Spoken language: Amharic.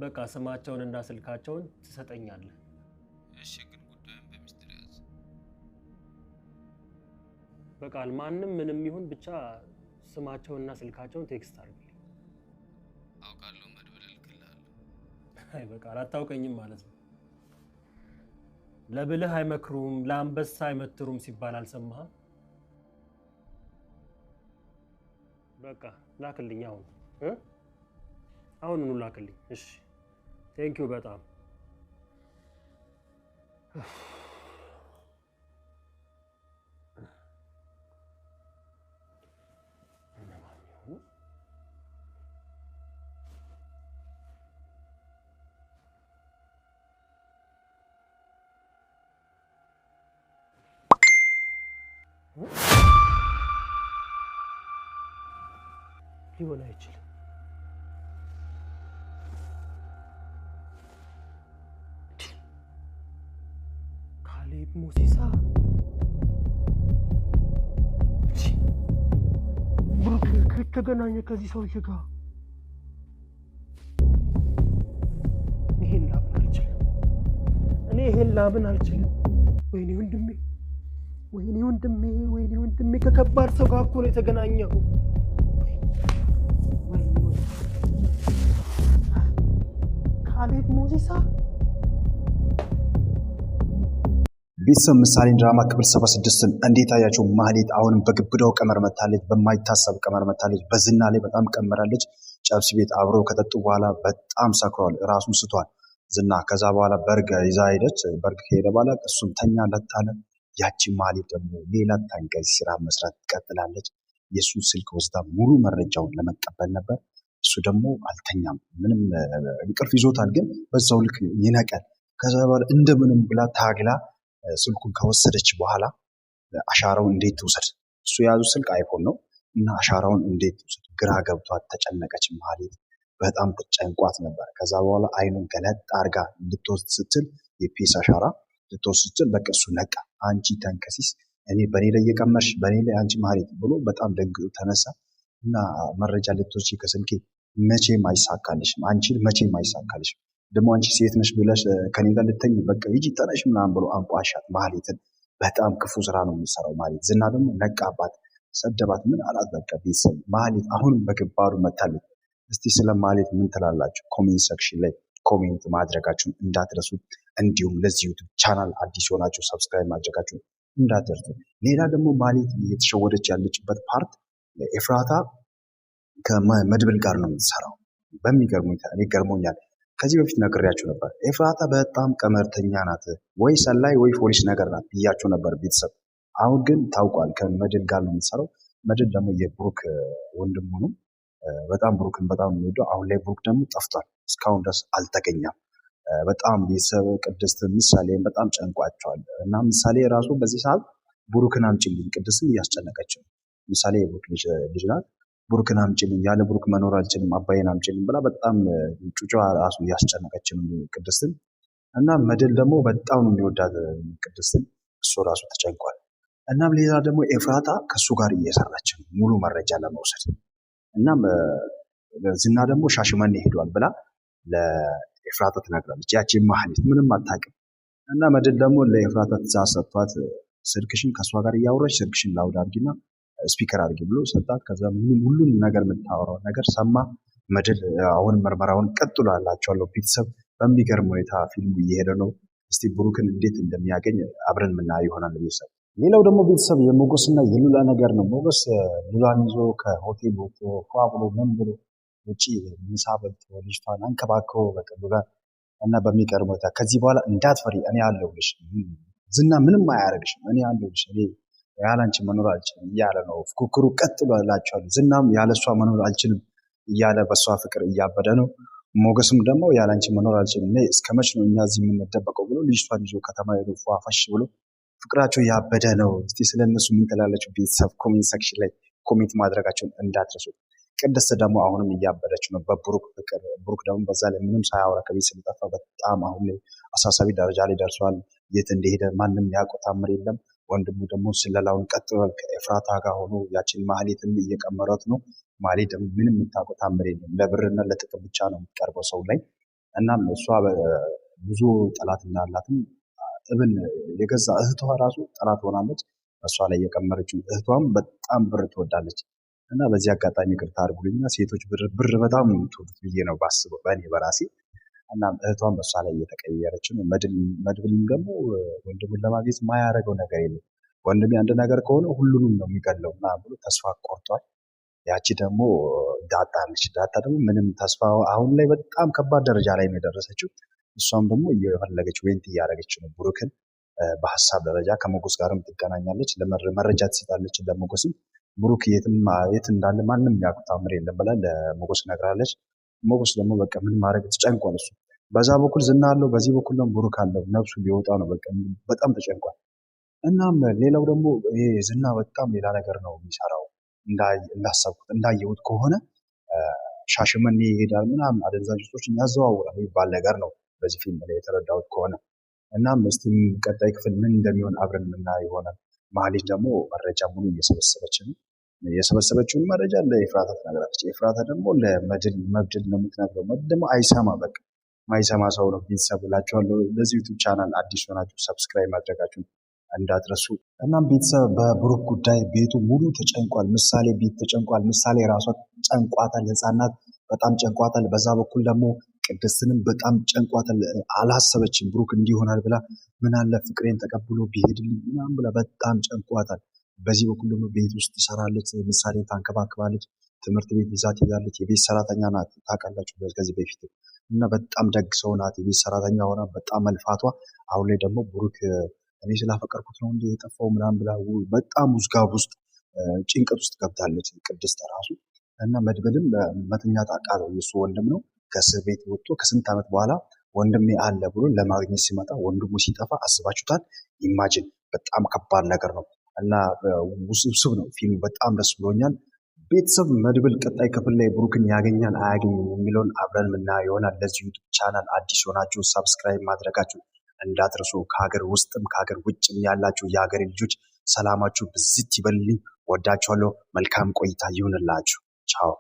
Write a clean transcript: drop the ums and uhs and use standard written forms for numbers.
በቃ ስማቸውንና ስልካቸውን ትሰጠኛለህ። እሺ፣ ግን ጉዳዩን በሚስጥር ያዝ። በቃ ማንም ምንም ይሁን ብቻ ስማቸውንና ስልካቸውን ቴክስት አድርግልኝ። አውቃለሁ፣ መድብል እልክልሃለሁ። አይ በቃ አታውቀኝም ማለት ነው። ለብልህ አይመክሩም ለአንበሳ አይመትሩም ሲባል አልሰማህም? በቃ ላክልኝ አሁኑኑ ላክልኝ። እሺ ቴንኪው በጣም ሊሆን አይችልም። ካሌብ ሞሲሳ ብሩክ ከተገናኘ ከዚህ ሰውዬ ጋር ይሄን ላምን አልችልም። ወይኔ ወንድሜ ከከባድ ሰው ጋር እኮ ነው የተገናኘው። ካሌብ ሞሲሳ ቤተሰብ ምሳሌ ድራማ ክፍል 76ን እንዴት አያችሁ? ማህሌት አሁንም በግብዳው ቀመር መታለች፣ በማይታሰብ ቀመር መታለች። በዝና ላይ በጣም ቀመራለች። ጨብሲ ቤት አብረው ከጠጡ በኋላ በጣም ሰክሯል፣ ራሱን ስቷል ዝና። ከዛ በኋላ በርግ ይዛ ሄደች። በርግ ከሄደ በኋላ እሱም ተኛ ለታለ። ያቺ ማህሌት ደግሞ ሌላ ታንቀይ ስራ መስራት ትቀጥላለች። የሱን ስልክ ወስዳ ሙሉ መረጃውን ለመቀበል ነበር። እሱ ደግሞ አልተኛም፣ ምንም እንቅልፍ ይዞታል፣ ግን በዛው ልክ ይነቀል። ከዛ በኋላ እንደምንም ብላ ታግላ ስልኩን ከወሰደች በኋላ አሻራውን እንዴት ትውሰድ? እሱ የያዙ ስልክ አይፎን ነው እና አሻራውን እንዴት ትውሰድ? ግራ ገብቷት ተጨነቀች ማህሌት። በጣም ተጨንቋት ነበር። ከዛ በኋላ አይኑን ገለጥ አርጋ ልትወስድ ስትል የፒስ አሻራ ልትወስድ ስትል በቃ እሱ ነቃ። አንቺ ተንከሲስ፣ እኔ በኔ ላይ እየቀመርሽ በኔ ላይ አንቺ ማህሌት ብሎ በጣም ደንግጦ ተነሳ እና መረጃ ልትወስጂ ከስልኬ መቼም አይሳካልሽም፣ አንቺ መቼም አይሳካልሽም። ደግሞ አንቺ ሴት ነሽ ብለሽ ከኔ ጋር ልተኝ በቃ ሂጂ ተነሽ ምናምን ብሎ አንቋሻት ማህሌትን። በጣም ክፉ ስራ ነው የሚሰራው ማህሌት። ዝና ደግሞ ነቃባት፣ ሰደባት። ምን አላት? በቃ ቤተሰብ ማህሌት አሁንም በግባሩ መታለች። እስቲ ስለ ማህሌት ምን ትላላችሁ? ኮሜንት ሴክሽን ላይ ኮሜንት ማድረጋችሁን እንዳትረሱ። እንዲሁም ለዚህ ዩቲዩብ ቻናል አዲስ የሆናችሁ ሰብስክራይብ ማድረጋችሁን እንዳትረሱ። ሌላ ደግሞ ማህሌት እየተሸወደች ያለችበት ፓርት ኤፍራታ ከመድብል ጋር ነው የምትሰራው። በሚገርም ሁኔታ እኔ ገርሞኛል። ከዚህ በፊት ነግሬያችሁ ነበር። ኤፍራታ በጣም ቀመርተኛ ናት፣ ወይ ሰላይ ወይ ፖሊስ ነገር ናት ብያችሁ ነበር ቤተሰብ። አሁን ግን ታውቋል፣ ከመድል ጋር ነው የምትሰራው። መድል ደግሞ የብሩክ ወንድሙ ነው። በጣም ብሩክን በጣም የሚወደው። አሁን ላይ ብሩክ ደግሞ ጠፍቷል፣ እስካሁን ድረስ አልተገኘም። በጣም ቤተሰብ ቅድስት ምሳሌን በጣም ጨንቋቸዋል እና ምሳሌ ራሱ በዚህ ሰዓት ብሩክን አምጪልኝ ቅድስትን እያስጨነቀች ነው። ምሳሌ የብሩክ ልጅ ናት። ብሩክን አምጪልኝ፣ ያለ ብሩክ መኖር አልችልም፣ አባዬን አምጪልኝ ብላ በጣም ጩጫ ራሱ እያስጨነቀች ነው ቅድስትን። እና መድል ደግሞ በጣም ነው የሚወዳት ቅድስትን፣ እሱ ራሱ ተጨንቋል። እናም ሌላ ደግሞ ኤፍራታ ከእሱ ጋር እየሰራች ነው ሙሉ መረጃ ለመውሰድ። እናም ዝና ደግሞ ሻሽመኔ ሄዷል ብላ ለኤፍራታ ትነግራለች። ያቺ ማህሌት ምንም አታውቅም። እና መድል ደግሞ ለኤፍራታ ትእዛዝ ሰጥቷት ስልክሽን ከእሷ ጋር እያወራች ስልክሽን ላውድ አድርጊና ስፒከር አድርጊ ብሎ ሰጣት። ከዛ ሁሉን ነገር የምታወራው ነገር ሰማ መድል። አሁን ምርመራውን ቀጥሏላቸዋለሁ ቤተሰብ። በሚገርም ሁኔታ ፊልሙ እየሄደ ነው። እስቲ ብሩክን እንዴት እንደሚያገኝ አብረን የምናየው ይሆናል ቤተሰብ። ሌላው ደግሞ ቤተሰብ የሞገስና የሉላ ነገር ነው። ሞገስ ሉላን ይዞ ከሆቴል ወጥቶ ፏ ብሎ ምን ብሎ ውጭ ምሳ በልቶ ልጅቷን አንከባክቦ በቃ ሉላ እና በሚገርም ሁኔታ ከዚህ በኋላ እንዳትፈሪ እኔ አለሁልሽ፣ ዝና ምንም አያደርግሽም፣ እኔ አለሁልሽ፣ እኔ ያላንቺ መኖር አልችልም እያለ ነው። ፉክክሩ ቀጥሏላቸዋል። ዝናም ያለሷ መኖር አልችልም እያለ በሷ ፍቅር እያበደ ነው። ሞገስም ደግሞ ያላንቺ መኖር አልችልም፣ እኔ እስከ መች ነው እኛ እዚህ የምንደበቀው ብሎ ልጅቷን ይዞ ከተማ ሄዶ ፏፈሽ ብሎ ፍቅራቸው ያበደ ነው። እስቲ ስለነሱ ምን ትላላችሁ ቤተሰብ? ኮሜንት ሴክሽን ላይ ኮሜንት ማድረጋቸውን እንዳትረሱ። ቅድስት ደግሞ አሁንም እያበደች ነው በብሩክ ፍቅር። ብሩክ ደግሞ በዛ ላይ ምንም ሳያወራ ከቤት ስለጠፋ በጣም አሁን ላይ አሳሳቢ ደረጃ ላይ ደርሷል። የት እንደሄደ ማንም ያውቀው ታምር የለም። ወንድሙ ደግሞ ስለላውን ቀጥሏል። ከኤፍራታ ጋር ሆኖ ያችን ማህሌትም እየቀመሯት ነው። ማህሌት ደግሞ ምንም የምታውቀው ታምር የለም። ለብርና ለጥቅም ብቻ ነው የምትቀርበው ሰው ላይ እናም እሷ ብዙ ጠላት እንዳላትም እብን የገዛ እህቷ ራሱ ጠላት ሆናለች። እሷ ላይ የቀመረችው እህቷም በጣም ብር ትወዳለች እና በዚህ አጋጣሚ ይቅርታ አድርጉልኝና ሴቶች ብር በጣም ነው የምትወዱት ብዬ ነው ባስበው በእኔ በራሴ። እናም እህቷም በእሷ ላይ እየተቀየረች ነው። መድብልም ደግሞ ወንድሙን ለማግኘት የማያደርገው ነገር የለም። ወንድሜ አንድ ነገር ከሆነ ሁሉንም ነው የሚገለው ምናምን ብሎ ተስፋ ቆርጧል። ያቺ ደግሞ ዳጣ አለች። ዳጣ ደግሞ ምንም ተስፋ አሁን ላይ በጣም ከባድ ደረጃ ላይ ነው የደረሰችው። እሷም ደግሞ እየፈለገች ወይንት እያደረገች ነው ብሩክን በሀሳብ ደረጃ ከሞገስ ጋርም ትገናኛለች፣ መረጃ ትሰጣለች ለሞገስም። ብሩክ የት እንዳለ ማንም የሚያውቁት ታምር የለም ብላ ለሞገስ ነግራለች። ሞገስ ደግሞ በቃ ምን ማድረግ ተጨንቋል። እሱ በዛ በኩል ዝና አለው፣ በዚህ በኩል ደግሞ ብሩክ አለው። ነፍሱ ሊወጣ ነው፣ በቃ በጣም ተጨንቋል። እናም ሌላው ደግሞ ይሄ ዝና በጣም ሌላ ነገር ነው የሚሰራው። እንዳሰብኩት እንዳየሁት ከሆነ ሻሸመኔ ይሄዳል ምናምን አደንዛዥ እጾችን ያዘዋውራል የሚባል ነገር ነው በዚህ ፊልም ላይ የተረዳሁት ከሆነ። እናም እስቲ ቀጣይ ክፍል ምን እንደሚሆን አብረን የምናየው ይሆናል። ማህሌት ደግሞ መረጃ ሙሉ እየሰበሰበች ነው። የሰበሰበችውን መረጃ ለኤፍራታ ትነግራለች። ኤፍራታ ደግሞ ለመድል ነው የምትነግረው። መድል ደግሞ አይሰማ፣ በቃ ማይሰማ ሰው ነው። ቤተሰብ እላችኋለሁ። ለዚህ ዩቱብ ቻናል አዲስ ሆናችሁ ሰብስክራይብ ማድረጋችሁን እንዳትረሱ። እናም ቤተሰብ በብሩክ ጉዳይ ቤቱ ሙሉ ተጨንቋል። ምሳሌ ቤት ተጨንቋል። ምሳሌ ራሷ ጨንቋታል። ህፃናት በጣም ጨንቋታል። በዛ በኩል ደግሞ ቅድስትንም በጣም ጨንቋታል። አላሰበችም ብሩክ እንዲሆናል ብላ ምን አለ ፍቅሬን ተቀብሎ ቢሄድልኝ ምናምን ብላ በጣም ጨንቋታል። በዚህ በኩል ደግሞ ቤት ውስጥ ትሰራለች፣ ምሳሌን ታንከባክባለች፣ ትምህርት ቤት ይዛት ትሄዳለች። የቤት ሰራተኛ ናት ታውቃላችሁ ከዚህ በፊት እና በጣም ደግ ሰው ናት። የቤት ሰራተኛ ሆና በጣም መልፋቷ አሁን ላይ ደግሞ ብሩክ እኔ ስላፈቀርኩት ነው እንደ የጠፋው ምናምን ብላ በጣም ውዝጋብ ውስጥ ጭንቀት ውስጥ ገብታለች ቅድስት ራሱ። እና መድብልም መተኛት አቃተው። የእሱ ወንድም ነው ከእስር ቤት ወጥቶ ከስንት ዓመት በኋላ ወንድሜ አለ ብሎ ለማግኘት ሲመጣ ወንድሙ ሲጠፋ አስባችሁታል? ኢማጂን በጣም ከባድ ነገር ነው እና ውስብስብ ነው ፊልሙ። በጣም ደስ ብሎኛል። ቤተሰብ መድብል ቀጣይ ክፍል ላይ ብሩክን ያገኛል አያገኝም የሚለውን አብረን የምናየው ይሆናል። ለዚህ ዩቱብ ቻናል አዲስ የሆናችሁ ሰብስክራይብ ማድረጋችሁ እንዳትረሱ። ከሀገር ውስጥም ከሀገር ውጭም ያላችሁ የሀገሬ ልጆች ሰላማችሁ ብዝት ይበልልኝ። ወዳችኋለሁ። መልካም ቆይታ ይሁንላችሁ። ቻው